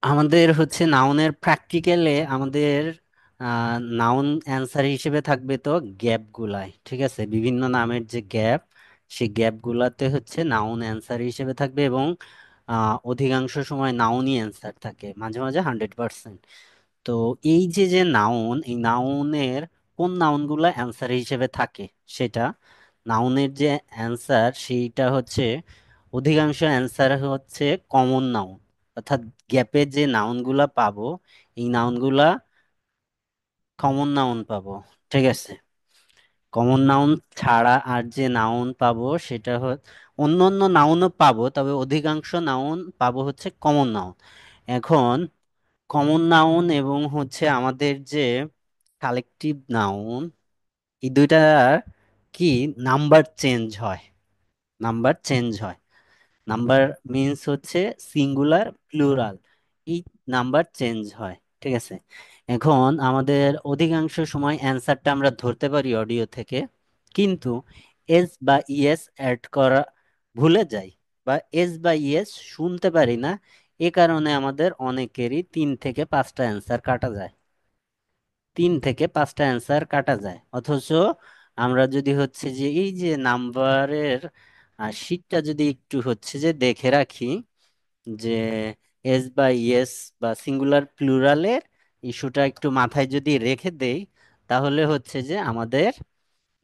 আমাদের হচ্ছে নাউনের প্র্যাকটিক্যালে আমাদের নাউন অ্যান্সার হিসেবে থাকবে তো গ্যাপ গুলাই, ঠিক আছে, বিভিন্ন নামের যে গ্যাপ, সেই গ্যাপ গুলাতে হচ্ছে নাউন অ্যান্সার হিসেবে থাকবে। এবং অধিকাংশ সময় নাউনই অ্যান্সার থাকে, মাঝে মাঝে 100%। তো এই যে যে নাউন, এই নাউনের কোন নাউনগুলা অ্যান্সার হিসেবে থাকে সেটা, নাউনের যে অ্যান্সার সেইটা হচ্ছে, অধিকাংশ অ্যান্সার হচ্ছে কমন নাউন। অর্থাৎ গ্যাপে যে নাউনগুলা পাবো, এই নাউনগুলা কমন নাউন পাবো, ঠিক আছে। কমন নাউন ছাড়া আর যে নাউন পাবো সেটা অন্য অন্য নাউনও পাবো, তবে অধিকাংশ নাউন পাবো হচ্ছে কমন নাউন। এখন কমন নাউন এবং হচ্ছে আমাদের যে কালেকটিভ নাউন, এই দুইটার কি নাম্বার চেঞ্জ হয়, নাম্বার চেঞ্জ হয়। নাম্বার মিন্স হচ্ছে সিঙ্গুলার প্লুরাল, এই নাম্বার চেঞ্জ হয়, ঠিক আছে। এখন আমাদের অধিকাংশ সময় অ্যান্সারটা আমরা ধরতে পারি অডিও থেকে, কিন্তু এস বা ইএস অ্যাড করা ভুলে যাই, বা এস বা ইএস শুনতে পারি না। এ কারণে আমাদের অনেকেরই 3 থেকে 5টা অ্যান্সার কাটা যায়, 3 থেকে 5টা অ্যান্সার কাটা যায়। অথচ আমরা যদি হচ্ছে যে এই যে নাম্বারের শীটটা যদি একটু হচ্ছে যে দেখে রাখি, যে এস বা ইয়েস বা সিঙ্গুলার প্লুরালের ইস্যুটা একটু মাথায় যদি রেখে দেই, তাহলে হচ্ছে যে আমাদের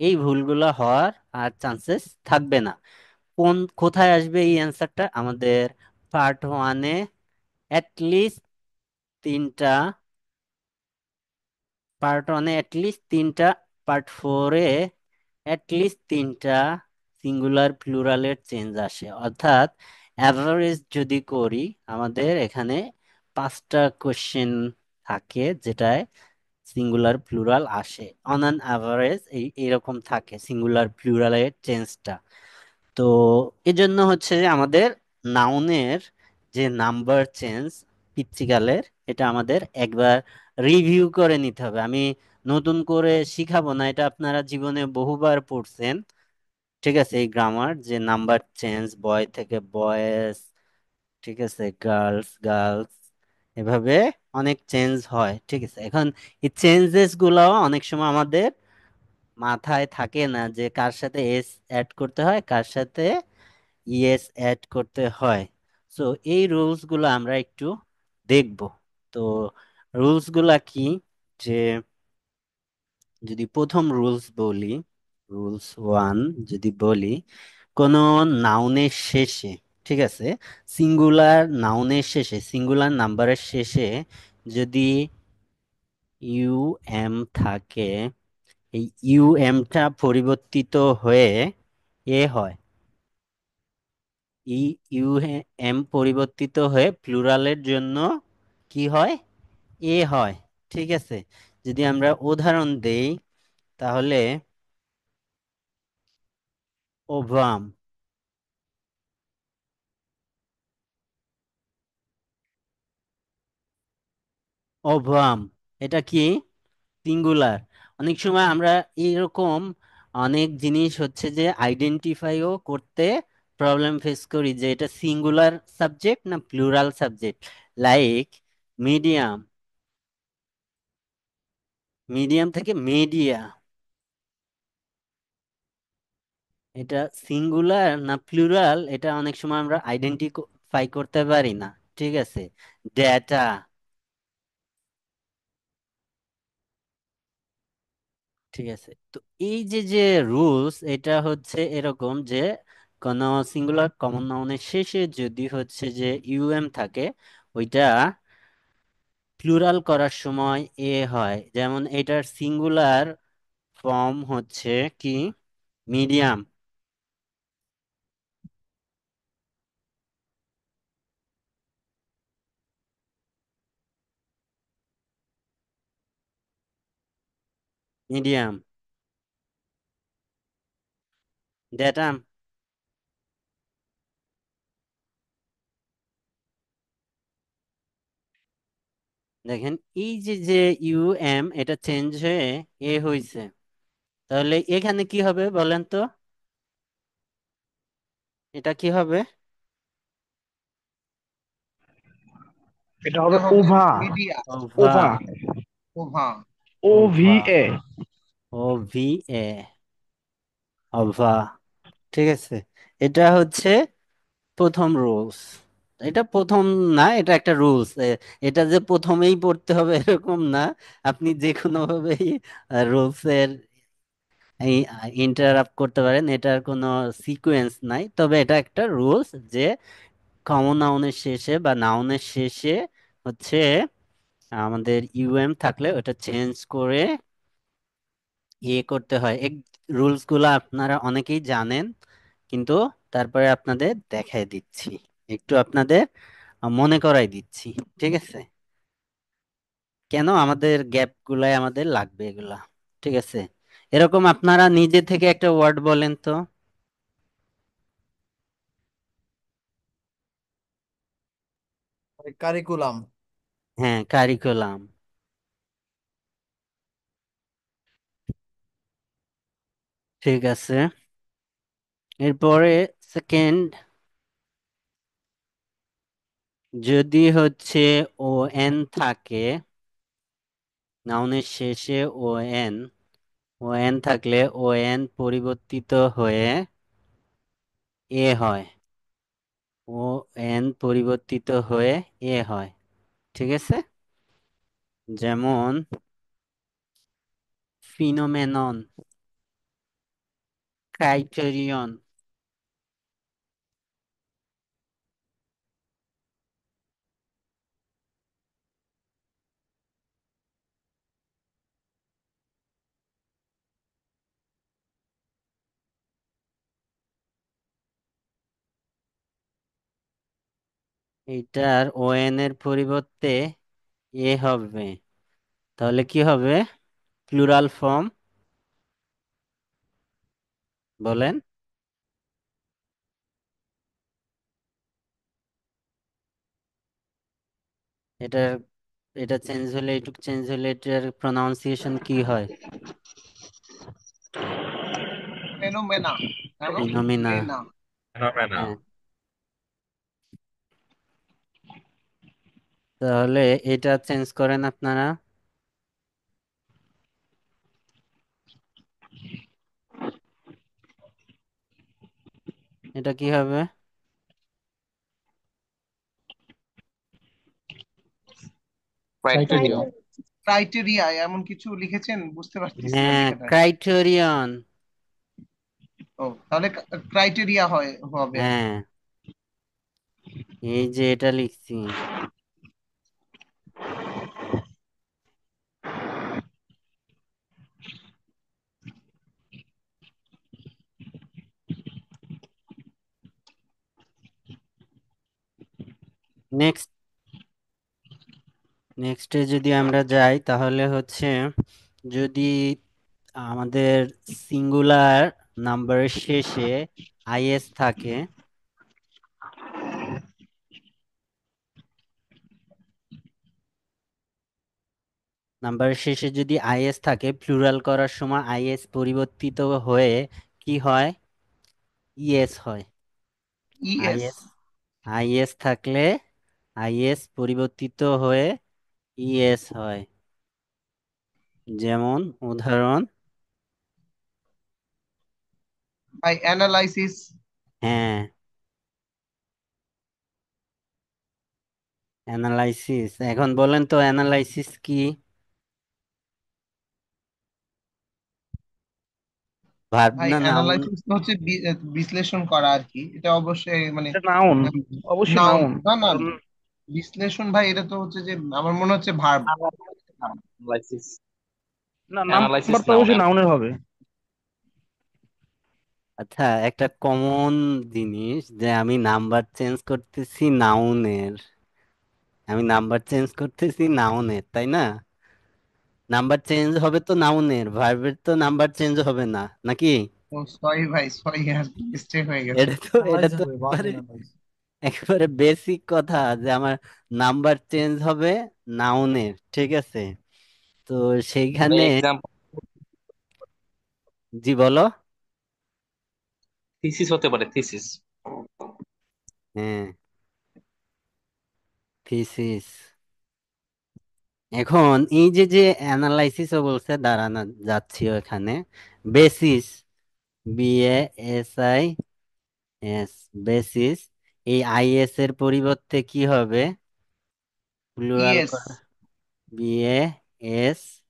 এই ভুলগুলো হওয়ার আর চান্সেস থাকবে না। কোথায় আসবে এই অ্যান্সারটা? আমাদের পার্ট 1-এ অ্যাটলিস্ট 3টা, পার্ট 1-এ অ্যাটলিস্ট 3টা, পার্ট 4-এ অ্যাটলিস্ট 3টা সিঙ্গুলার প্লুরালের চেঞ্জ আসে। অর্থাৎ অ্যাভারেজ যদি করি, আমাদের এখানে 5টা কোশ্চেন থাকে যেটায় সিঙ্গুলার প্লুরাল আসে। অন অ্যান অ্যাভারেজ এইরকম থাকে সিঙ্গুলার প্লুরালের চেঞ্জটা। তো এজন্য হচ্ছে যে আমাদের নাউনের যে নাম্বার চেঞ্জ পিচ্চিকালের, এটা আমাদের একবার রিভিউ করে নিতে হবে। আমি নতুন করে শিখাবো না, এটা আপনারা জীবনে বহুবার পড়ছেন, ঠিক আছে। এই গ্রামার যে নাম্বার চেঞ্জ, বয় থেকে বয়েজ, ঠিক আছে, গার্লস গার্লস, এভাবে অনেক চেঞ্জ হয়, ঠিক আছে। এখন এই চেঞ্জেস গুলাও অনেক সময় আমাদের মাথায় থাকে না, যে কার সাথে এস অ্যাড করতে হয়, কার সাথে ইএস অ্যাড করতে হয়। সো এই রুলস গুলো আমরা একটু দেখব। তো রুলস গুলা কি, যে যদি প্রথম রুলস বলি, রুলস 1 যদি বলি, কোন নাউনের শেষে, ঠিক আছে, সিঙ্গুলার নাউনের শেষে, সিঙ্গুলার নাম্বারের শেষে যদি ইউ এম থাকে, এই ইউ এমটা পরিবর্তিত হয়ে এ হয়, ই ইউ এম পরিবর্তিত হয়ে প্লুরালের জন্য কি হয়? এ হয়, ঠিক আছে। যদি আমরা উদাহরণ দেই, তাহলে ওভাম, ওভাম, এটা কি সিঙ্গুলার? অনেক সময় আমরা এরকম অনেক জিনিস হচ্ছে যে আইডেন্টিফাইও করতে প্রবলেম ফেস করি, যে এটা সিঙ্গুলার সাবজেক্ট না plural subject. Like medium, medium থেকে মিডিয়া, এটা সিঙ্গুলার না প্লুরাল, এটা অনেক সময় আমরা আইডেন্টিফাই করতে পারি না, ঠিক আছে। ডেটা, ঠিক আছে। তো এই যে যে রুলস, এটা হচ্ছে এরকম যে কোন সিঙ্গুলার কমন নাউনের শেষে যদি হচ্ছে যে ইউএম থাকে, ওইটা প্লুরাল করার সময় এ হয়। যেমন এটার সিঙ্গুলার ফর্ম হচ্ছে কি, মিডিয়াম, মিডিয়াম, ডেটাম। দেখেন এই যে যে ইউএম এটা চেঞ্জ হয়ে এ হয়েছে, তাহলে এখানে কি হবে বলেন তো? এটা কি হবে? এটা এটা হবে হবে ova. Media. Ova. Ova. Ova. O V ova. A O V A. Ova. ঠিক আছে, এটা হচ্ছে প্রথম রুলস। এটা প্রথম না, এটা একটা রুলস। এটা যে প্রথমেই পড়তে হবে এরকম না, আপনি যে কোনো ভাবেই রুলস এর এই ইন্টারাপ্ট করতে পারেন, এটার কোনো সিকোয়েন্স নাই, তবে এটা একটা রুলস যে কমন নাউনের শেষে বা নাউনের শেষে হচ্ছে আমাদের ইউএম থাকলে ওটা চেঞ্জ করে করতে হয়। এই রুলস গুলো আপনারা অনেকেই জানেন, কিন্তু তারপরে আপনাদের দেখাই দিচ্ছি, একটু আপনাদের মনে করাই দিচ্ছি। ঠিক আছে, কেন আমাদের গ্যাপ গুলাই আমাদের লাগবে এগুলা। ঠিক আছে, এরকম আপনারা নিজে থেকে একটা ওয়ার্ড বলেন তো। কারিকুলাম। হ্যাঁ, কারিকুলাম। ঠিক আছে, এরপরে সেকেন্ড, যদি হচ্ছে ও এন থাকে, নাউনের শেষে ও এন, ও এন থাকলে ও এন পরিবর্তিত হয়ে এ হয়। ও এন পরিবর্তিত হয়ে এ হয়। ঠিক আছে, যেমন ফিনোমেনন, ক্রাইটেরিয়ন। এইটার ও এন এর পরিবর্তে এ হবে, তাহলে কি হবে? প্লুরাল ফর্ম বলেন। এটা এটা চেঞ্জ হলে, এইটুক চেঞ্জ হলে এটার প্রনাউন্সিয়েশন কি হয়? ফেনোমেনা। ফিনোমিনা। ফেনোমেনা। ফেনোমেনা। হ্যাঁ, তাহলে এটা চেঞ্জ করেন আপনারা। এটা কি হবে? ক্রাইটেরিয়ন। ক্রাইটেরিয়া এমন কিছু লিখেছেন, বুঝতে পারতেছি না হ্যাঁ, লেখাটা। ক্রাইটেরিয়ন। ও, তাহলে ক্রাইটেরিয়া হয় হবে। হ্যাঁ, এই যে এটা লিখছি। নেক্সট, নেক্সটে যদি আমরা যাই তাহলে হচ্ছে, যদি আমাদের সিঙ্গুলার নাম্বারের শেষে আইএস থাকে, নাম্বারের শেষে যদি আইএস থাকে, প্লুরাল করার সময় আইএস পরিবর্তিত হয়ে কি হয়? ইএস হয়। ইএস। আইএস, আইএস থাকলে আইএস পরিবর্তিত হয়ে ইএস হয়। যেমন উদাহরণ, বাই অ্যানালাইসিস। হ্যাঁ, অ্যানালাইসিস। এখন বলেন তো অ্যানালাইসিস কি? ভার্ব ভাই না নাউন? অ্যানালাইসিস হচ্ছে বিশ্লেষণ করা আর কি, এটা অবশ্যই মানে এটা নাউন, অবশ্যই নাউন। নাউন। না না, কারণ বিশ্লেষণ ভাই এটা তো হচ্ছে যে আমার মনে হচ্ছে ভার্ব। অ্যানালাইসিস। না, অ্যানালাইসিস নাম্বার তো নাউন। অবশ্যই নাউনের হবে। আচ্ছা, একটা কমন জিনিস যে আমি নাম্বার চেঞ্জ করতেছি নাউনের, আমি নাম্বার চেঞ্জ করতেছি নাউনের, তাই না? নাম্বার চেঞ্জ হবে তো নাউনের, ভার্বের তো নাম্বার চেঞ্জ হবে না, নাকি? ও সরি ভাই, সরি আর মিস্টেক হয়ে গেছে। এটা তো একেবারে একেবারে বেসিক কথা যে আমার নাম্বার চেঞ্জ হবে নাউনের। ঠিক আছে, তো মানে সেইখানে, এক্সাম্পল জি বলো। থিসিস হতে পারে, থিসিস। হ্যাঁ, থিসিস। এখন এই যে যে অ্যানালাইসিসও বলছে, দাঁড়ানো যাচ্ছি এখানে। Basis, BASIS, basis. এই আইএস এর পরিবর্তে কি হবে? Plural E S. করা, BASES।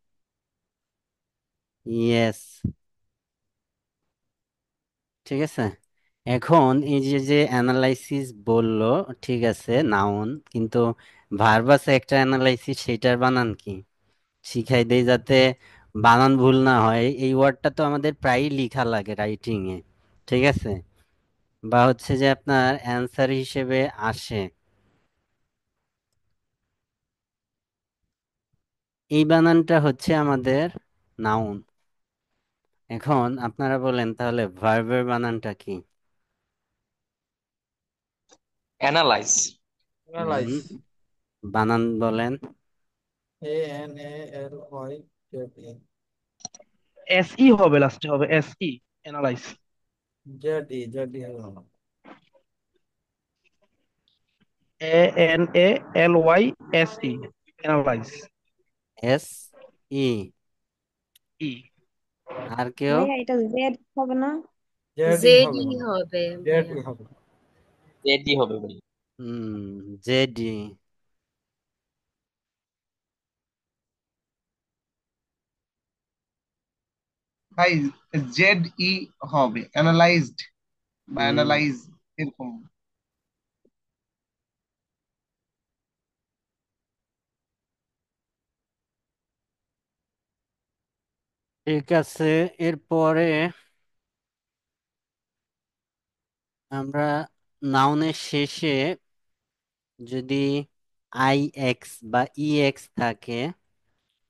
ঠিক আছে। এখন এই যে যে অ্যানালাইসিস বললো, ঠিক আছে, নাউন, কিন্তু ভার্ব আছে একটা অ্যানালাইসিস, সেটার বানান কি শিখাই দেই, যাতে বানান ভুল না হয়। এই ওয়ার্ডটা তো আমাদের প্রায়ই লেখা লাগে রাইটিং এ, ঠিক আছে, বা হচ্ছে যে আপনার অ্যান্সার হিসেবে আসে। এই বানানটা হচ্ছে আমাদের নাউন। এখন আপনারা বলেন তাহলে ভার্বের বানানটা কি? অ্যানালাইজ। হুম, অ্যানালাইজ। বানান বলেন। ANALY SE হবে, লাস্টে হবে SE, অ্যানালাইজ। জেড ই হবে না। ANALYSE, analyse. SE। ই। আর কেউ? ভাইয়া এটা জেড হবে না? জেড ই হবে জেডই না। হবে জেড ভাইয়া। ই হবে। জেডি হবে ভাই। জেডি। ভাই জেড ই হবে, অ্যানালাইজড বা হুম, অ্যানালাইজ এরকম। ঠিক আছে। এরপরে আমরা নাউনের শেষে যদি IX বা EX থাকে,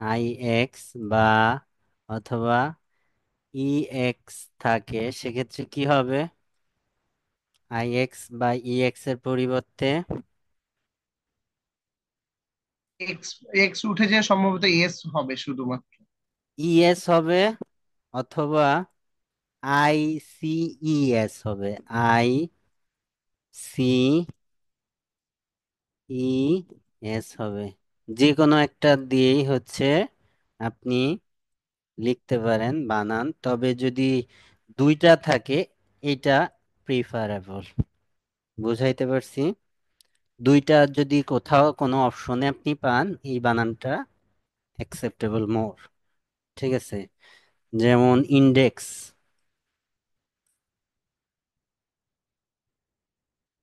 IX বা অথবা EX থাকে, সেক্ষেত্রে কি হবে? IX বা EX এর পরিবর্তে এক্স, এক্স উঠে যে সম্ভবত এস হবে শুধুমাত্র। ES হবে, অথবা ICES হবে। ICES হবে। যে কোনো একটা দিয়েই হচ্ছে আপনি লিখতে পারেন বানান, তবে যদি দুইটা থাকে এটা প্রিফারেবল। বুঝাইতে পারছি? দুইটা যদি কোথাও কোনো অপশনে আপনি পান, এই বানানটা অ্যাকসেপ্টেবল মোর। ঠিক আছে। যেমন ইন্ডেক্স,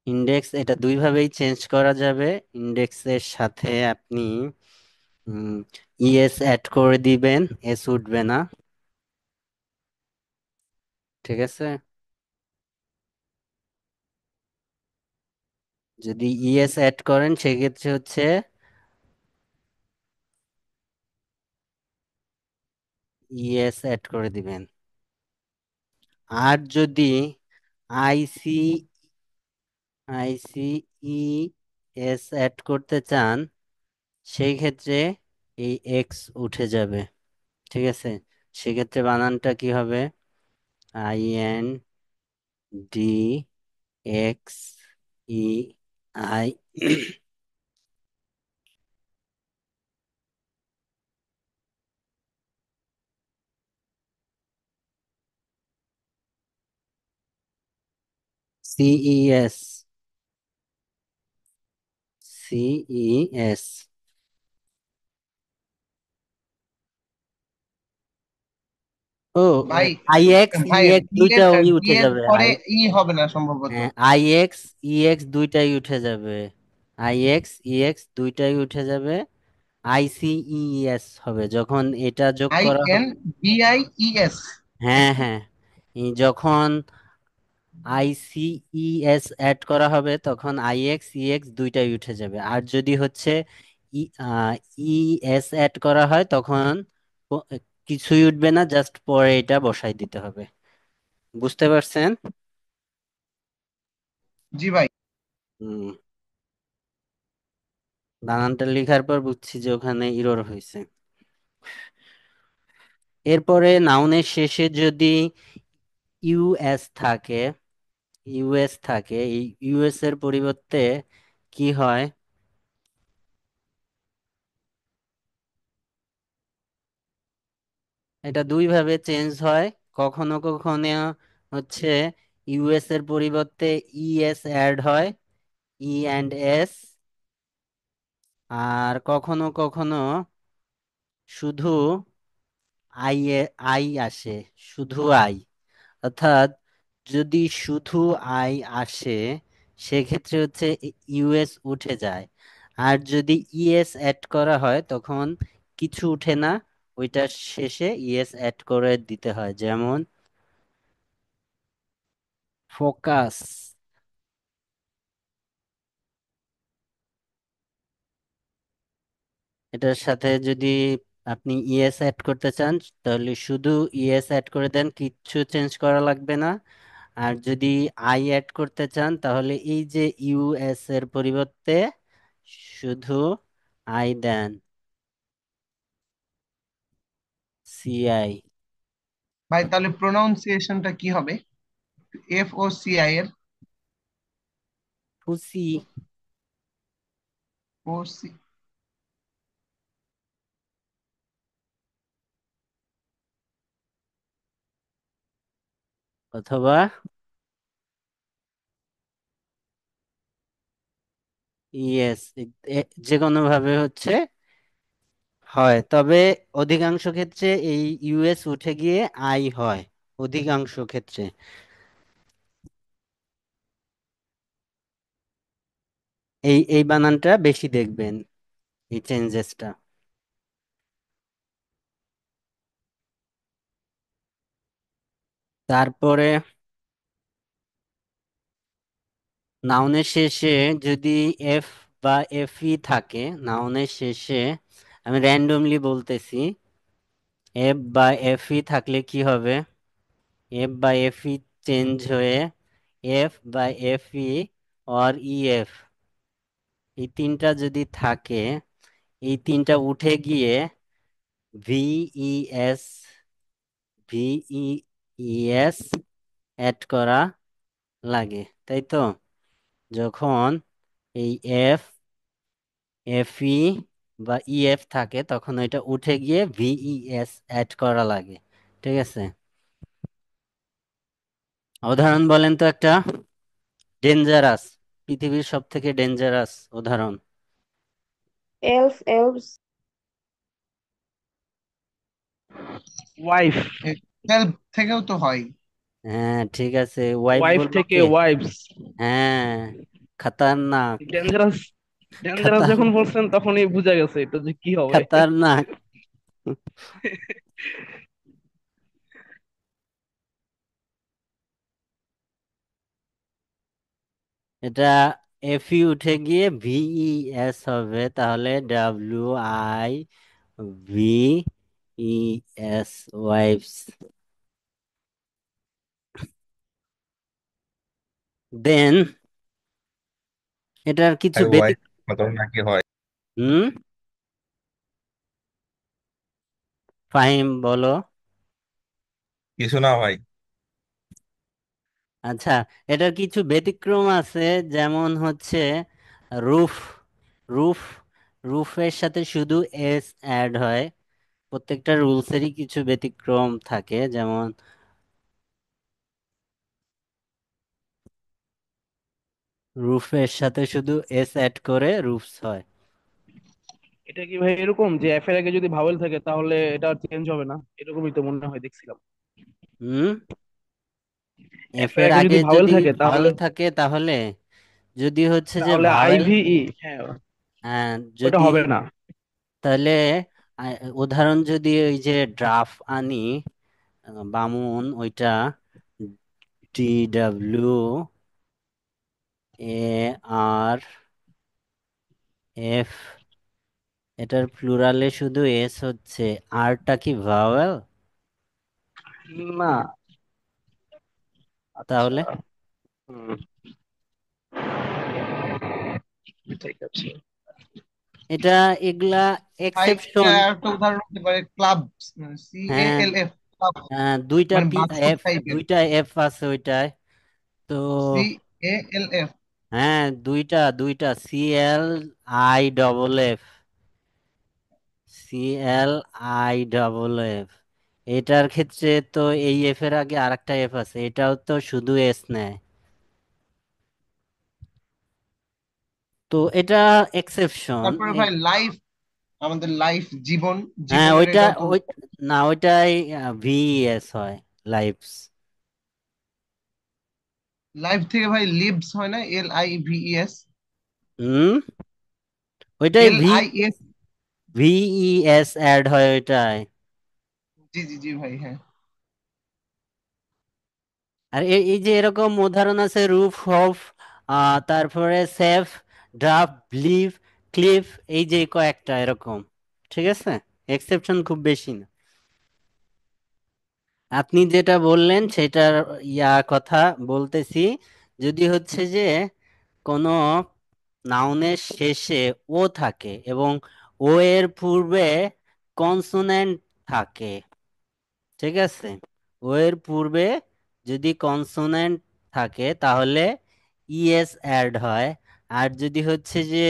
ইন্ডেক্স এটা দুইভাবেই চেঞ্জ করা যাবে। ইন্ডেক্সের সাথে আপনি ইএস অ্যাড করে দিবেন, এস উঠবে না। ঠিক আছে। যদি ইএস অ্যাড করেন সেক্ষেত্রে হচ্ছে ইএস অ্যাড করে দিবেন। আর যদি আইসি আইসিইএস অ্যাড করতে চান, সেই ক্ষেত্রে এই এক্স উঠে যাবে। ঠিক আছে। সেক্ষেত্রে বানানটা কি হবে? INDXEI। CES, CES। ও, ভাই IX ভাই EX ডি দুইটা এর ওই ডি উঠে এর যাবে। পরে ই হবে না সম্ভবত। IX EX দুইটাই উঠে যাবে। IX EX দুইটাই উঠে যাবে। ICES হবে যখন এটা যোগ আই করা এন হবে। B I E S. হ্যাঁ, হ্যাঁ। যখন ICES অ্যাড করা হবে তখন IX EX দুইটাই উঠে যাবে। আর যদি হচ্ছে ES অ্যাড করা হয় তখন প- কিছুই উঠবে না, জাস্ট পরে এটা বসাই দিতে হবে। বুঝতে পারছেন? জি ভাই। হুম। বানানটা লেখার পর বুঝছি যে ওখানে ইরর হয়েছে। এরপরে নাউনের শেষে যদি ইউএস থাকে, ইউএস থাকে, এই ইউএস এর পরিবর্তে কি হয়? এটা দুই ভাবে চেঞ্জ হয়। কখনো কখনো হচ্ছে ইউএস এর পরিবর্তে ইএস অ্যাড হয়, ই অ্যান্ড এস। আর কখনো কখনো শুধু আই আই আসে, শুধু আই। অর্থাৎ যদি শুধু আই আসে সেক্ষেত্রে হচ্ছে ইউএস উঠে যায়। আর যদি ইএস অ্যাড করা হয় তখন কিছু উঠে না, ওইটার শেষে ইএস অ্যাড করে দিতে হয়। যেমন ফোকাস, এটার সাথে যদি আপনি ইএস অ্যাড করতে চান তাহলে শুধু ইএস অ্যাড করে দেন, কিচ্ছু চেঞ্জ করা লাগবে না। আর যদি আই অ্যাড করতে চান তাহলে এই যে ইউএস এর পরিবর্তে শুধু আই দেন, সিআই। ভাই তাহলে প্রোনাউন্সিয়েশনটা কি হবে? FOCI এর? ফুসি, ও সি। অথবা ইএস, যে কোনো ভাবে হচ্ছে হয়। তবে অধিকাংশ ক্ষেত্রে এই ইউএস উঠে গিয়ে আই হয়, অধিকাংশ ক্ষেত্রে। এই বানানটা বেশি দেখবেন, এই চেঞ্জেসটা। তারপরে নাউনের শেষে যদি এফ বা এফ ই থাকে, নাউনের শেষে আমি র্যান্ডমলি বলতেছি, এফ বা এফ ই থাকলে কি হবে? এফ বা এফ ই চেঞ্জ হয়ে এফ বা F E or E F, এই তিনটা যদি থাকে, এই তিনটা উঠে গিয়ে V E S, V E S add করা লাগে, তাই তো? যখন এই এফ, এফই বা ইএফ থাকে তখন এটা উঠে গিয়ে ভিইএস অ্যাড করা লাগে। ঠিক আছে, উদাহরণ বলেন তো একটা ডেঞ্জারাস, পৃথিবীর সব থেকে ডেঞ্জারাস উদাহরণ। elf, elves, wife. হেল্প থেকেও তো হয়। হ্যাঁ ঠিক আছে, ওয়াইফ ওয়াইফ বলবো থেকে কে? ওয়াইফস। হ্যাঁ, খাতারনাক। ডেঞ্জারাস, ডেঞ্জারাস খাতার যখন বলছেন তখনই বুঝা গেছে এটা যে কি হবে। খাতারনাক। এটা এফ ই উঠে গিয়ে ভিইএস হবে, তাহলে W I V E S, wives. Then এটার কিছু ভাই ওয়াইফ ব্যতিক মতন নাকি হয়? হুম, ফাহিম বলো। কিছু না ভাই। আচ্ছা, এটার কিছু ব্যতিক্রম আছে, যেমন হচ্ছে রুফ, রুফ, রুফের সাথে শুধু এস অ্যাড হয়। প্রত্যেকটা রুলসেরই কিছু ব্যতিক্রম থাকে, যেমন রুফের সাথে শুধু এস অ্যাড করে রুফস হয়। এটা কি ভাই এরকম যে এফ এর আগে যদি ভাওয়েল থাকে তাহলে এটা চেঞ্জ হবে না? এরকমই তো মনে হয় দেখছিলাম। হুম, এফ এফ এর এর আগে আগে যদি ভাওয়েল যদি থাকে ভাওয়েল তাহলে, থাকে তাহলে, যদি হচ্ছে যে তাহলে ভাওয়েল, আইভিই, হ্যাঁ, ওটা যদি হবে না। তাহলে উদাহরণ যদি ওই যে ড্রাফ আনি, বামুন ওইটা DW ARF, এটার প্লুরালে শুধু এস হচ্ছে, আরটা কি ভাওয়েল? না। আচ্ছা। তাহলে হুম, ঠিক আছে। এটা, এগুলা ভাই এটা এক্সেপশন। একটা উদাহরণ হতে পারে ক্লাব, হ্যাঁ, CALF, ক্লাব, দুইটা মানে পি, বাথরুম এফ, টাইপের। দুইটা এফ আছে ওইটায় তো। CALF। হ্যাঁ, দুইটা দুইটা CLIFF, CLIFF। এটার ক্ষেত্রে তো এই এফ এর আগে আরেকটা এফ আছে, এটাও তো শুধু এস নেয়। তো এটা এক্সেপশন। তারপরে ভাই লাইফ, আমাদের লাইফ জীবন, হ্যাঁ জীবনের ওইটা এটাও তো। ওই, না ওইটাই ভিএস হয়, লাইফস। লাইফ থেকে ভাই লিভস হয় না, LIVES। হুম, ওইটাই LIS। ভিইএস অ্যাড হয় ওইটাই। জি জি জি ভাই, হ্যাঁ। আর এই যে এরকম উদাহরণ আছে, রুফ, হফ, তারপরে সেফ, ড্রাফ, ব্লিভ, ক্লিফ, এই যে কয়েকটা এরকম। ঠিক আছে, এক্সেপশন খুব বেশি না। আপনি যেটা বললেন সেটার কথা বলতেছি। যদি হচ্ছে যে কোনো নাউনের শেষে ও থাকে এবং ও এর পূর্বে কনসোনেন্ট থাকে, ঠিক আছে, ও এর পূর্বে যদি কনসোনেন্ট থাকে তাহলে ইএস অ্যাড হয়। আর যদি হচ্ছে যে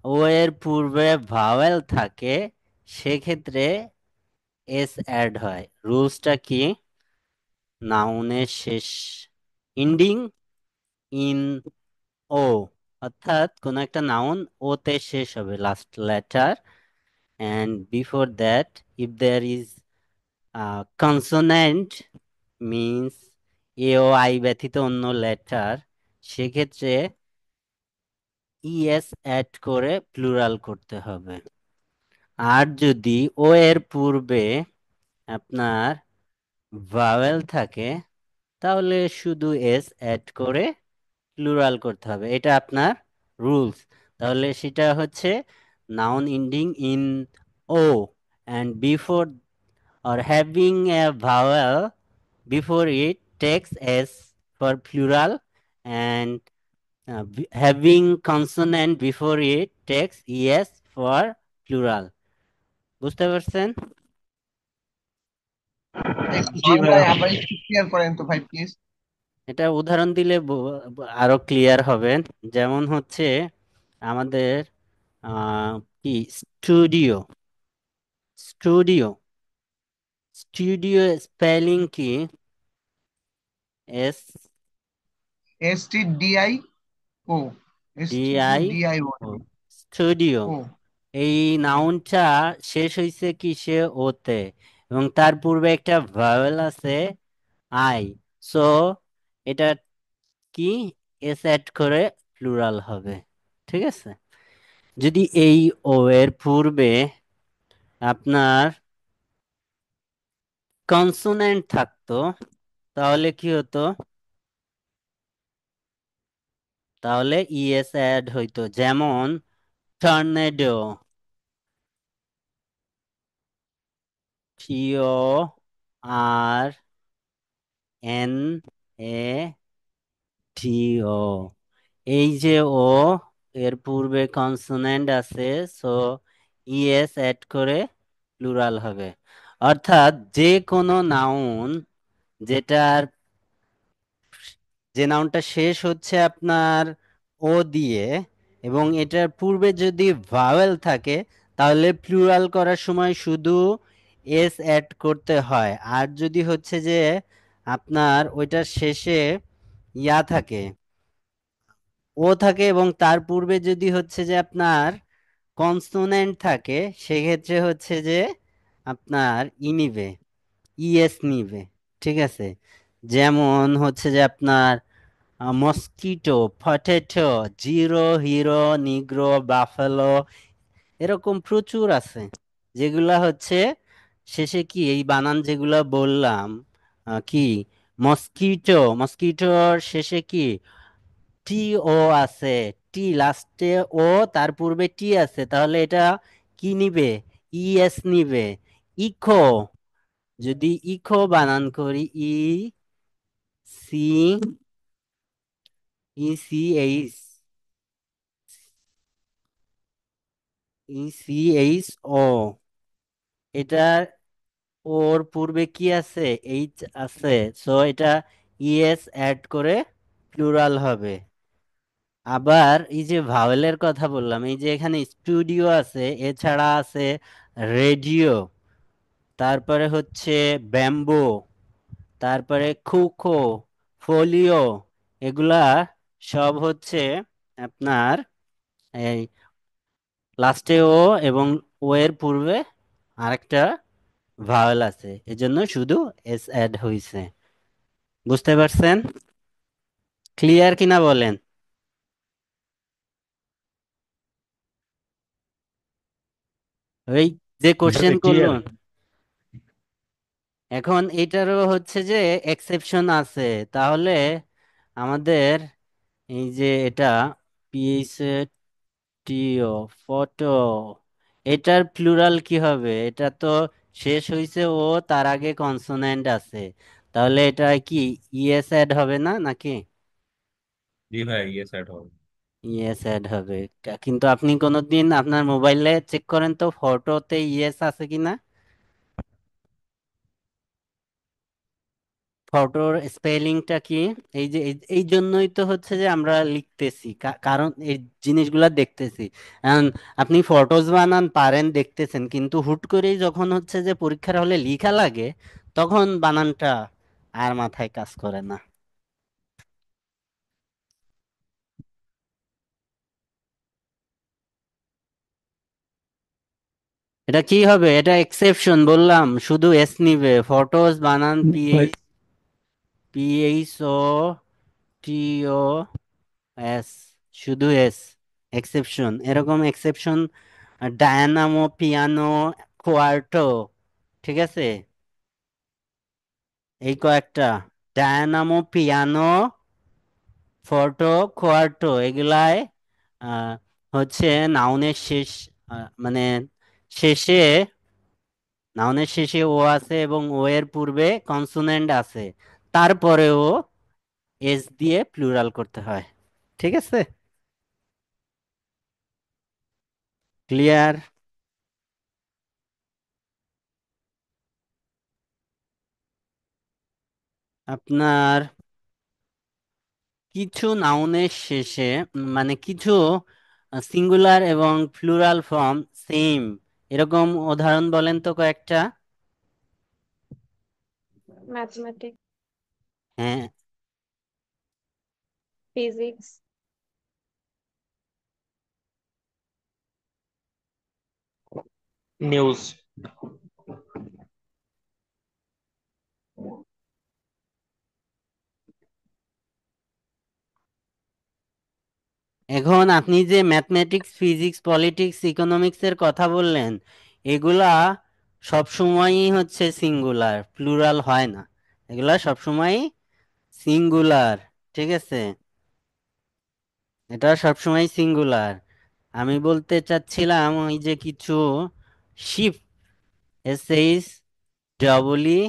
ও এর পূর্বে ভাওয়েল থাকে সেক্ষেত্রে এস অ্যাড হয়। রুলসটা কি? নাউনের শেষ ইন্ডিং ইন ও, অর্থাৎ কোন একটা নাউন ও তে শেষ হবে, last letter, and before that if there is a consonant means A O I ব্যতীত অন্য লেটার, সেক্ষেত্রে ইএস অ্যাড করে প্লুরাল করতে হবে। আর যদি ও এর পূর্বে আপনার ভাওয়েল থাকে তাহলে শুধু এস অ্যাড করে প্লুরাল করতে হবে, এটা আপনার রুলস। তাহলে সেটা হচ্ছে noun ending in O and before or having a vowel before it takes s for plural, and having consonant before it takes es for plural. বুঝতে পারছেন? ভাই জি ভাইয়া। বাংলায় আবার একটু ক্লিয়ার করেন তো ভাই প্লিজ। এটা উদাহরণ দিলে আরো ক্লিয়ার হবে। যেমন হচ্ছে আমাদের আহ কি স্টুডিও, স্টুডিও, স্টুডিও স্পেলিং কি? S STDIO। D S T I D I O. ও, স্টুডিও। ও। এই নাউনটা শেষ হইছে কিসে? ওতে, এবং তার পূর্বে একটা ভাওয়েল আছে আই। সো এটা কি? এস অ্যাড করে প্লুরাল হবে। ঠিক আছে, যদি এই ও এর পূর্বে আপনার কনসোনেন্ট থাকতো তাহলে কি হতো? তাহলে ইএস অ্যাড হইতো। যেমন টর্নেডো, TORNADO, এই যে ও এর পূর্বে কনসোনেন্ট আছে, সো ইএস অ্যাড করে প্লুরাল হবে। অর্থাৎ যে কোনো নাউন যেটার, যে নাউনটা শেষ হচ্ছে আপনার ও দিয়ে এবং এটার পূর্বে যদি ভাওয়েল থাকে তাহলে প্লুরাল করার সময় শুধু এস অ্যাড করতে হয়। আর যদি হচ্ছে যে আপনার ওইটার শেষে থাকে, ও থাকে এবং তার পূর্বে যদি হচ্ছে যে আপনার কনসোনেন্ট থাকে সেক্ষেত্রে হচ্ছে যে আপনার নিবে, ইএস নিবে। ঠিক আছে, যেমন হচ্ছে যে আপনার mosquito, potato, zero, hero, নিগ্রো, buffalo, এরকম প্রচুর আছে যেগুলা হচ্ছে শেষে কি এই বানান যেগুলা বললাম, কি মস্কিটো, মস্কিটোর শেষে কি টি ও আছে, টি লাস্টে ও, তার পূর্বে টি আছে, তাহলে এটা কি নিবে? ইএস নিবে। ইকো, যদি ইকো বানান করি ই সি, ECH, ECHO, এটার ওর পূর্বে কি আছে? এইচ আছে, সো এটা ইএস অ্যাড করে প্লুরাল হবে। আবার এই যে ভাওয়েলের কথা বললাম, এই যে এখানে স্টুডিও আছে, এছাড়া আছে রেডিও, তারপরে হচ্ছে ব্যাম্বো, তারপরে খুখো, ফোলিও, এগুলা সব হচ্ছে আপনার এই লাস্টে ও এবং ও এর পূর্বে আরেকটা ভাওয়েল আছে, এজন্য শুধু এস অ্যাড হইছে। বুঝতে পারছেন? ক্লিয়ার কিনা বলেন। ওই যে কোশ্চেন ক্লিয়ার। করলো, এখন এটারও হচ্ছে যে এক্সেপশন আছে। তাহলে আমাদের এই যে এটা পিএইচ টিও ফটো, এটার প্লুরাল কি হবে? এটা তো শেষ হইছে ও, তার আগে কনসোনেন্ট আছে, তাহলে এটা কি ইএস অ্যাড হবে না নাকি? জি ভাই, ইয়ে সেট হবে। ইএস অ্যাড হবে। কিন্তু আপনি কোনোদিন আপনার মোবাইলে চেক করেন তো ফটোতে ইএস আছে কিনা। ফটোর স্পেলিংটা কি? এই যে এই জন্যই তো হচ্ছে যে আমরা লিখতেছি, কারণ এই জিনিসগুলা দেখতেছি। এখন আপনি ফটোজ বানান পারেন, দেখতেছেন, কিন্তু হুট করেই যখন হচ্ছে যে পরীক্ষার হলে লিখা লাগে, তখন বানানটা আর মাথায় কাজ করে না। এটা কি হবে? এটা এক্সেপশন বললাম, শুধু এস নিবে। ফটোজ বানান ভাই পিএইচ ও টিও এস, শুধু এস। এক্সেপশন, এরকম এক্সেপশন ডায়নামো, পিয়ানো, কোয়ার্টো, ঠিক আছে, এই কয়েকটা ডায়নামো, পিয়ানো, ফোর্টো, কোয়ার্টো, এগুলাই আহ, হচ্ছে নাউনের শেষ, মানে শেষে, নাউনের শেষে ও আছে এবং ও এর পূর্বে কনসোনেন্ট আছে, তারপরেও এস দিয়ে প্লুরাল করতে হয়। ঠিক আছে? ক্লিয়ার? আপনার কিছু নাউনের শেষে, মানে কিছু সিঙ্গুলার এবং প্লুরাল ফর্ম সেম, এরকম উদাহরণ বলেন তো কয়েকটা। mathematics, হ্যাঁ, physics, নিউজ। এখন আপনি যে ম্যাথমেটিক্স, ফিজিক্স, পলিটিক্স, ইকোনমিক্স এর কথা বললেন, এগুলা সবসময়ই হচ্ছে সিঙ্গুলার, প্লুরাল হয় না। এগুলা সবসময়ই সিঙ্গুলার। ঠিক আছে, এটা সবসময় সিঙ্গুলার। আমি বলতে চাচ্ছিলাম ওই যে কিছু sheep, S double E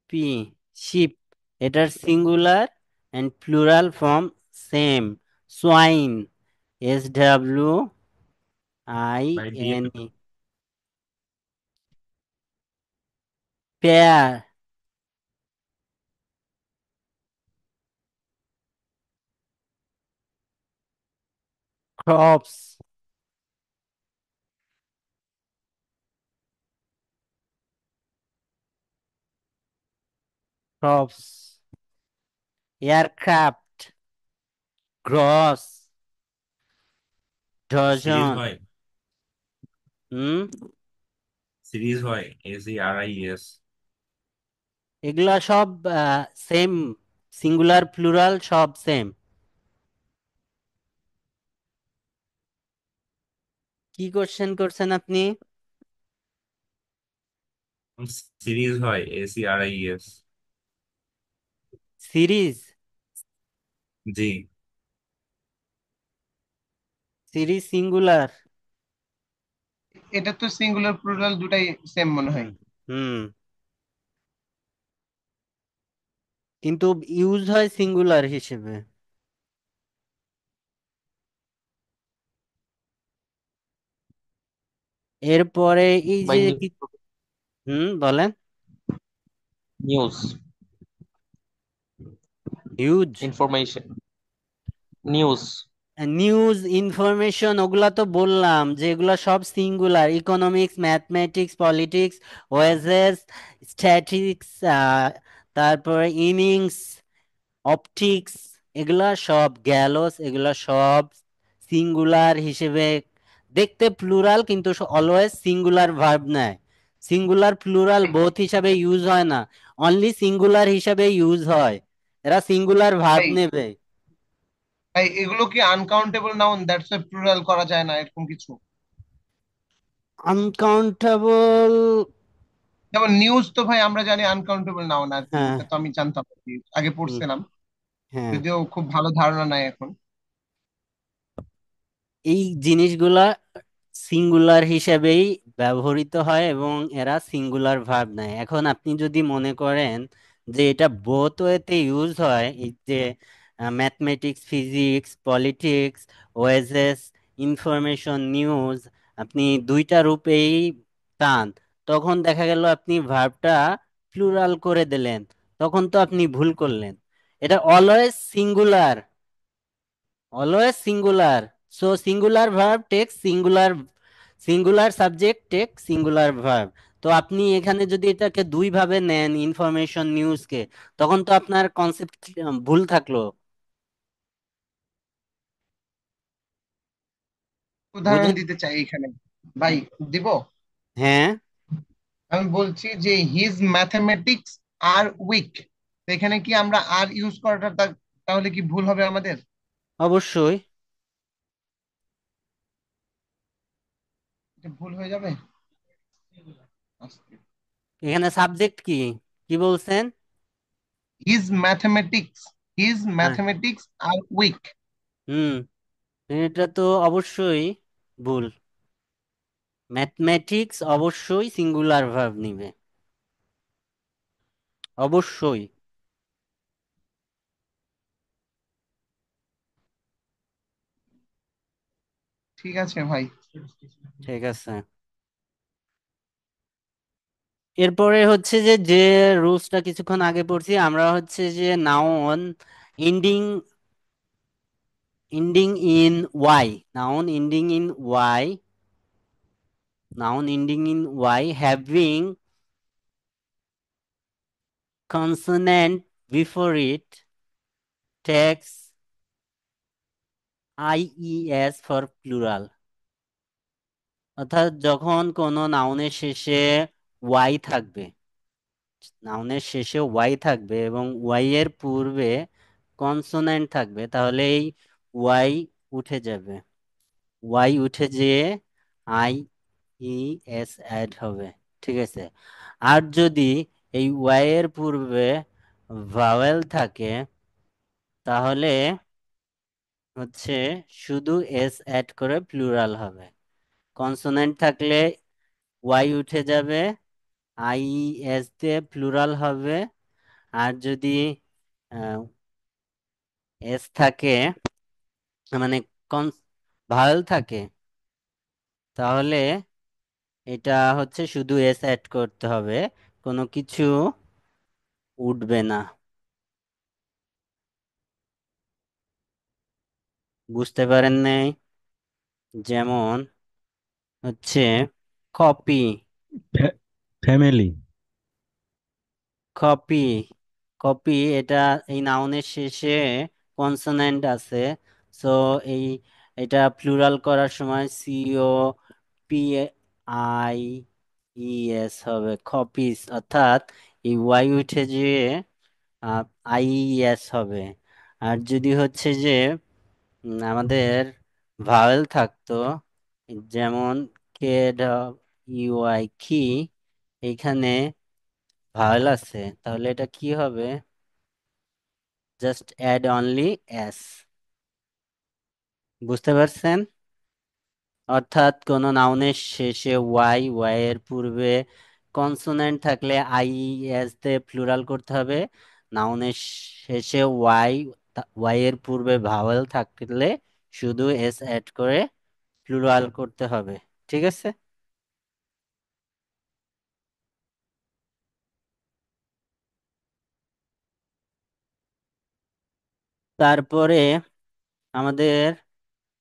P, sheep, এটার singular and plural form same. Swine, ভাই দিয়ে SWINE। দাও। Pair, crops, crops, aircraft, gross, series dozen. হয়। হুম, সিরিজ হয়, SERIES। এগুলা সব সেম, সিঙ্গুলার প্লুরাল সব সেম। কি কোশ্চেন করছেন আপনি? সিরিজ হয়, SERIES। সিরিজ, জি। Series singular. এটা তো সিঙ্গুলার প্লুরাল দুটাই সেম মনে হয়। হুম হুম, কিন্তু ইউজ হয় সিঙ্গুলার হিসেবে। এরপরে এই বাই যে নিউজ। বলেন। News, huge, information, news. News information ওগুলা তো বললাম যে এগুলা সব singular. Economics, mathematics, politics, wages, statics, তারপরে ইনিংস, অপটিক্স, এগুলা সব গ্যালোস, এগুলা সব সিঙ্গুলার হিসেবে দেখতে প্লুরাল, কিন্তু অলওয়েজ সিঙ্গুলার ভার্ব নেয়। সিঙ্গুলার প্লুরাল বোথ হিসাবে ইউজ হয় না, অনলি সিঙ্গুলার হিসাবে ইউজ হয়। এরা সিঙ্গুলার ভার্ব ভাই নেবে। ভাই এগুলো কি uncountable noun, that's why plural করা যায় না এরকম কিছু? আনকাউন্টেবল। যেমন নিউজ তো ভাই আমরা জানি আনকাউন্টেবল নাউন আর কি, হ্যাঁ। এটা তো আমি জানতাম আর কি, আগে হুম, পড়ছিলাম, হ্যাঁ। যদিও খুব ভালো ধারণা নাই এখন। এই জিনিসগুলা সিঙ্গুলার হিসেবেই ব্যবহৃত হয় এবং এরা সিঙ্গুলার ভার্ব নেয়। এখন আপনি যদি মনে করেন যে এটা বোথ ওয়েতে ইউজ হয়, এই যে mathematics, physics, politics, wages, information, news, আপনি দুইটা রূপেই টান, তখন দেখা গেল আপনি ভার্বটা প্লুরাল করে দিলেন, তখন তো আপনি ভুল করলেন। এটা always singular, always singular. So singular verb take singular, singular subject take singular verb. তো আপনি এখানে যদি এটাকে দুই ভাবে নেন, ইনফরমেশন নিউজকে, তখন তো আপনার কনসেপ্ট ভুল থাকলো। উদাহরণ বুঝেন? দিতে চাই এখানে ভাই, দিব? হ্যাঁ, আমি বলছি যে হিজ ম্যাথমেটিক্স আর উইক, এখানে কি আমরা আর ইউজ করাটা তাহলে কি ভুল হবে আমাদের? অবশ্যই। এটা ভুল হয়ে যাবে। এখানে সাবজেক্ট কি, কি বলছেন? হিজ ম্যাথমেটিক্স, হিজ হ্যাঁ। ম্যাথমেটিক্স আর উইক। হুম, এটা তো অবশ্যই ভুল। ম্যাথমেটিক্স অবশ্যই সিঙ্গুলার ভার্ব নিবে, অবশ্যই। ঠিক আছে ভাই। ঠিক আছে। এরপরে হচ্ছে যে যে রুলসটা কিছুক্ষণ আগে পড়ছি আমরা, হচ্ছে যে noun ending, ending in Y, noun ending in Y, noun ending in Y having consonant before it takes I E S for plural. অর্থাৎ যখন কোনো নাউনের শেষে ওয়াই থাকবে, নাউনের শেষে ওয়াই থাকবে এবং ওয়াই এর পূর্বে কনসোনেন্ট থাকবে, তাহলে এই ওয়াই উঠে যাবে, ওয়াই উঠে যেয়ে আই ই এস অ্যাড হবে। ঠিক আছে। আর যদি এই ওয়াই এর পূর্বে ভাওয়েল থাকে, তাহলে হচ্ছে শুধু এস অ্যাড করে প্লুরাল হবে। কনসোনেন্ট থাকলে ওয়াই উঠে যাবে, আই এস দিয়ে প্লুরাল হবে। আর যদি এস থাকে, মানে কন ভাওয়েল থাকে, তাহলে এটা হচ্ছে শুধু এস অ্যাড করতে হবে, কোনো কিছু উঠবে না। বুঝতে পারেন নাই? যেমন হচ্ছে কপি, ফ্যামিলি। কপি, কপি, এটা এই নাউনের শেষে কনসোনেন্ট আছে। সো এই এটা প্লুরাল করার সময় C O P I E S হবে, কপিস। অর্থাৎ এই ওয়াই উঠে যে আই এস হবে। আর যদি হচ্ছে যে আমাদের ভাওয়েল থাকতো, যেমন কে ইউআই কি, এইখানে ভাওয়েল আছে, তাহলে এটা কি হবে? Just add only S. বুঝতে পারছেন? অর্থাৎ কোন নাউনের শেষে ওয়াই, ওয়াই এর পূর্বে কনসোনেন্ট থাকলে আই এস দিয়ে প্লুরাল করতে হবে। নাউনের শেষে ওয়াই, ওয়াই এর পূর্বে ভাওয়েল থাকলে শুধু এস অ্যাড করে প্লুরাল করতে হবে। ঠিক আছে। তারপরে আমাদের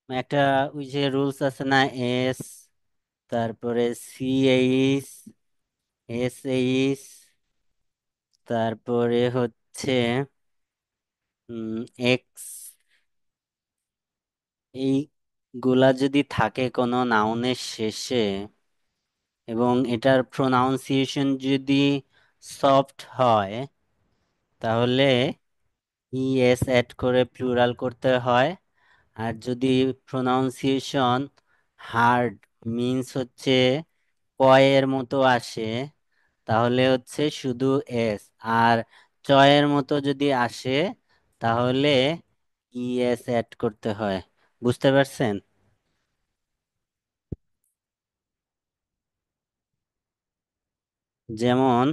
একটা ওই যে রুলস আছে না, এস, তারপরে সিএইচ, এসএইচ, তারপরে হচ্ছে এক্স, এইগুলা যদি থাকে কোনো নাউনের শেষে এবং এটার প্রোনাউন্সিয়েশন যদি সফট হয়, তাহলে ইএস অ্যাড করে প্লুরাল করতে হয়। আর যদি প্রোনাউন্সিয়েশন হার্ড মিন্স হচ্ছে কয়ের মতো আসে, তাহলে হচ্ছে শুধু এস। আর চয়ের মতো যদি আসে, তাহলে ইএস অ্যাড করতে হয়। বুঝতে পারছেন? যেমন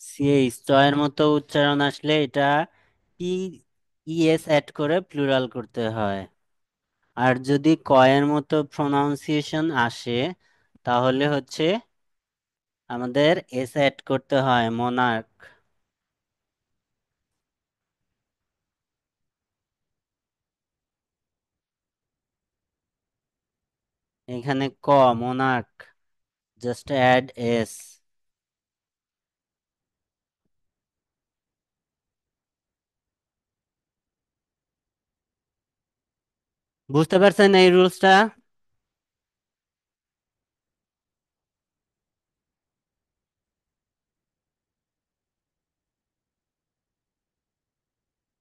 সিএইচ চয়ের মতো উচ্চারণ আসলে এটা ই ইএস অ্যাড করে প্লুরাল করতে হয়। আর যদি কয়ের মতো প্রনাউন্সিয়েশন আসে, তাহলে হচ্ছে আমাদের এস অ্যাড করতে হয়, মোনার্ক। এখানে মোনার্ক, জাস্ট অ্যাড এস। বুঝতে পারছেন এই রুলসটা?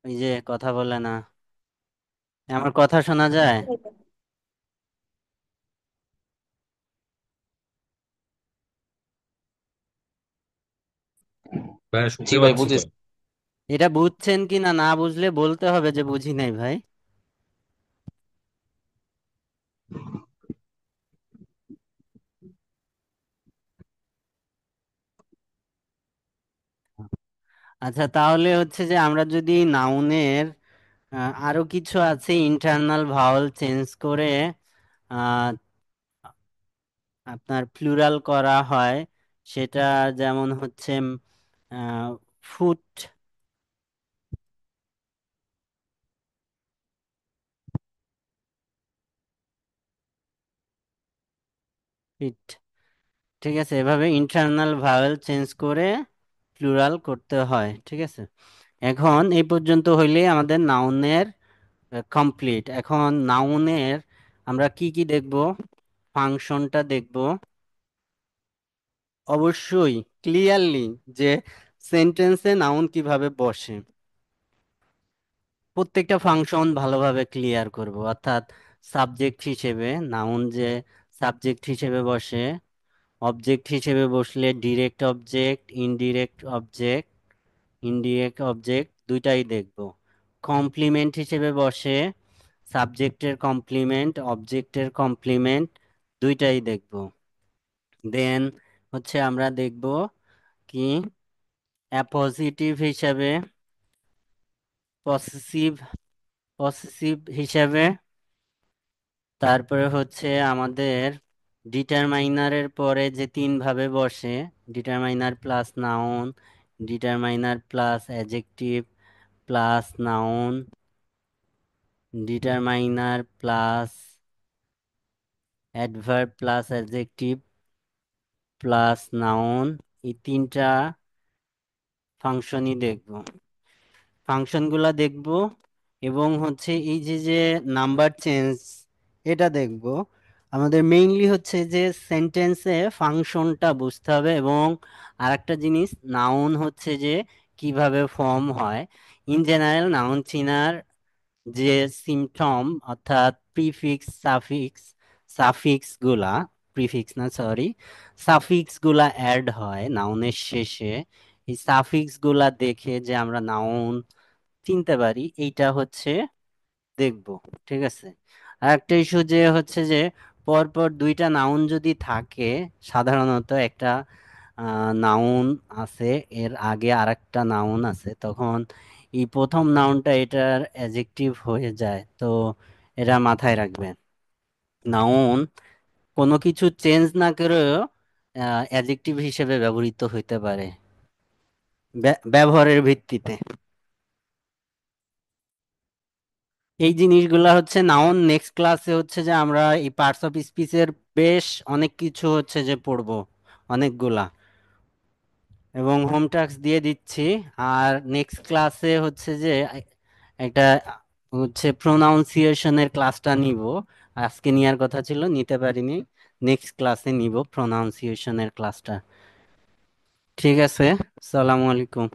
এই যে কথা বলে না, আমার কথা শোনা যায়? ভাই জি শুনতে ভাই পাচ্ছি তো। বুঝেছি। এটা বুঝছেন কি না, না বুঝলে বলতে হবে যে বুঝি নাই ভাই। আচ্ছা, তাহলে হচ্ছে যে আমরা যদি নাউনের আরো কিছু আছে ইন্টারনাল ভাওয়েল চেঞ্জ করে আহ, আপনার প্লুরাল করা হয়, সেটা যেমন হচ্ছে ফুট, ফিট। ঠিক আছে, এভাবে ইন্টারনাল ভাওয়েল চেঞ্জ করে প্লুরাল করতে হয়। ঠিক আছে, এখন এই পর্যন্ত হইলে আমাদের নাউনের কমপ্লিট। এখন নাউনের আমরা কি কি দেখব? ফাংশনটা দেখব অবশ্যই ক্লিয়ারলি, যে সেন্টেন্সে নাউন কিভাবে বসে, প্রত্যেকটা ফাংশন ভালোভাবে ক্লিয়ার করব। অর্থাৎ সাবজেক্ট হিসেবে নাউন যে সাবজেক্ট হিসেবে বসে, অবজেক্ট হিসেবে বসলে ডিরেক্ট অবজেক্ট, ইনডিরেক্ট অবজেক্ট দুইটাই দেখব। কমপ্লিমেন্ট হিসেবে বসে, সাবজেক্টের কমপ্লিমেন্ট, অবজেক্টের কমপ্লিমেন্ট দুইটাই দেখব। দেন হচ্ছে আমরা দেখব কি অ্যাপোজিটিভ হিসাবে, পসেসিভ পসেসিভ হিসাবে, তারপরে হচ্ছে আমাদের ডিটারমাইনারের পরে যে তিন ভাবে বসে, determiner plus noun, determiner plus adjective plus noun, determiner plus adverb plus adjective plus noun, এই তিনটা ফাংশনই দেখব, ফাংশনগুলা দেখব। এবং হচ্ছে এই যে যে নাম্বার চেঞ্জ, এটা দেখব। আমাদের মেইনলি হচ্ছে যে সেন্টেন্সে ফাংশনটা বুঝতে হবে, এবং আরেকটা জিনিস নাউন হচ্ছে যে কিভাবে ফর্ম হয়। ইন জেনারেল নাউন চিনার যে সিম্পটম, অর্থাৎ প্রিফিক্স, সাফিক্স গুলা, প্রিফিক্স না সরি, সাফিক্স গুলা অ্যাড হয় নাউনের শেষে। এই সাফিক্স গুলা দেখে যে আমরা নাউন চিনতে পারি, এইটা হচ্ছে দেখব। ঠিক আছে, আর একটা ইস্যু যে হচ্ছে যে পরপর দুইটা নাউন যদি থাকে, সাধারণত একটা নাউন আছে, এর আগে আরেকটা নাউন আছে, তখন এই প্রথম নাউনটা এটার অ্যাডজেক্টিভ হয়ে যায়। তো এটা মাথায় রাখবেন, নাউন কোনো কিছু চেঞ্জ না করেও অ্যাডজেক্টিভ হিসেবে ব্যবহৃত হইতে পারে ব্যবহারের ভিত্তিতে। এই জিনিসগুলা হচ্ছে নাউন। নেক্সট ক্লাসে হচ্ছে যে আমরা এই পার্টস অফ স্পিচের বেশ অনেক কিছু হচ্ছে যে পড়বো, অনেকগুলা, এবং হোম টাস্ক দিয়ে দিচ্ছি। আর নেক্সট ক্লাসে হচ্ছে যে একটা হচ্ছে প্রোনাউন্সিয়েশনের ক্লাসটা নিব। আজকে নেওয়ার কথা ছিল, নিতে পারিনি। নেক্সট ক্লাসে নিব প্রোনাউন্সিয়েশনের ক্লাসটা। ঠিক আছে, আসসালামু আলাইকুম।